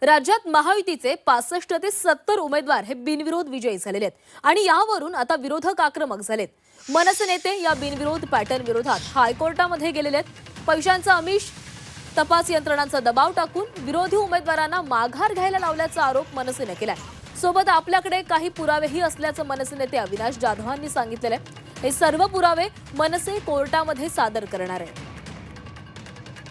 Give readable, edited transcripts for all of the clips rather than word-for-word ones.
राज्यात महायुतीचे 65 ते 70 उमेदवार हे बिनविरोध विजयी झालेले आहेत आणि यावरून आता विरोधक आक्रमक झालेत। मनसे नेते या बिनविरोध पॅटर्न विरोधात हायकोर्टामध्ये गेलेले आहेत। पैशांचा आमिष, तपास यंत्रणांचा दबाव टाकून विरोधी उमेदवारांना माघार घ्यायला लावल्याचा आरोप मनसेने केलाय। सोबत आपल्याकडे काही पुरावेही असल्याचं मनसे नेते अविनाश जाधवांनी सांगितलेलं आहे। हे सर्व पुरावे मनसे कोर्टामध्ये सादर करणार आहे।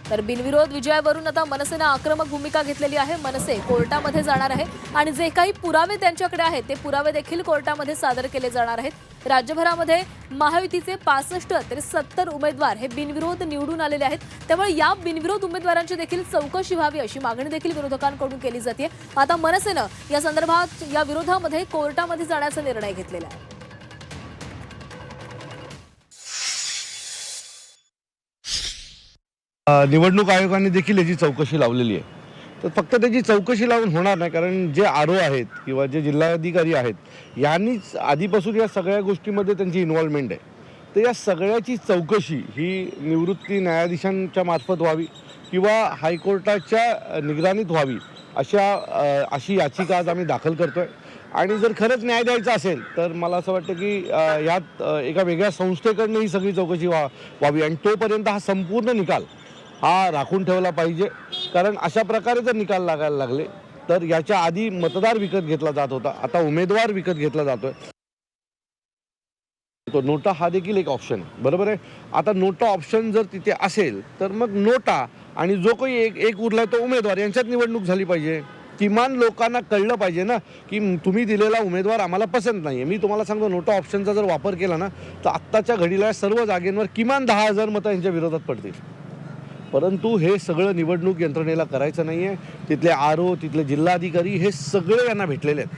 तर बिनविरोध विजयावरून आता मनसेने आक्रमक भूमिका घेतलेली आहे। मनसे कोर्टामध्ये जाणार आहे आणि जे काही पुरावे त्यांच्याकडे आहेत ते पुरावे देखील कोर्टामध्ये सादर केले जाणार आहेत। राज्यभरामध्ये महायुतीचे 65 ते 70 उमेदवार हे बिनविरोध निवडून आलेले आहेत। त्यामुळे या बिनविरोध उमेदवारांची देखील चौकशी व्हावी अशी मागणी देखील विरोधकांकडून केली जाते। आता मनसेने या संदर्भात या विरोधामध्ये कोर्टामध्ये जाण्याचा निर्णय घेतलेला आहे। निवडणूक आयोगाने देखील याची चौकशी लावलेली आहे। तर फक्त त्याची चौकशी लावून होणार नाही, कारण जे आरओ आहेत किंवा जे जिल्हाधिकारी आहेत यांनीच आधीपासून या सगळ्या गोष्टीमध्ये त्यांची इन्व्हॉल्वमेंट आहे। तर या सगळ्याची चौकशी ही निवृत्ती न्यायाधीशांच्या मार्फत व्हावी किंवा हायकोर्टाच्या निगराणीत व्हावी अशी याचिका आज आम्ही दाखल करतोय। आणि जर खरंच न्याय द्यायचा असेल तर मला असं वाटतं की यात एका वेगळ्या संस्थेकडनं ही सगळी चौकशी व्हावी आणि तोपर्यंत हा संपूर्ण निकाल हा राखून ठेवला पाहिजे। कारण अशा प्रकारे जर निकाल लागायला लागले तर याच्या आधी मतदार विकत घेतला जात होता, आता उमेदवार विकत घेतला जातोय। तो नोटा हा देखील एक ऑप्शन आहे, बरोबर आहे। आता नोटा ऑप्शन जर तिथे असेल तर मग नोटा आणि जो काही एक उरलाय तो उमेदवार यांच्यात निवडणूक झाली पाहिजे। किमान लोकांना कळलं पाहिजे ना की तुम्ही दिलेला उमेदवार आम्हाला पसंत नाहीये। मी तुम्हाला सांगतो, नोटा ऑप्शनचा जर वापर केला ना तर आत्ताच्या घडीला सर्व जागेंवर किमान 10,000 मतं यांच्या विरोधात पडतील। परंतु हे सगळं निवडणूक यंत्रणेला करायचं नाहीये। तिथले आरओ, तिथले जिल्हाधिकारी हे सगळे यांना भेटलेले आहेत।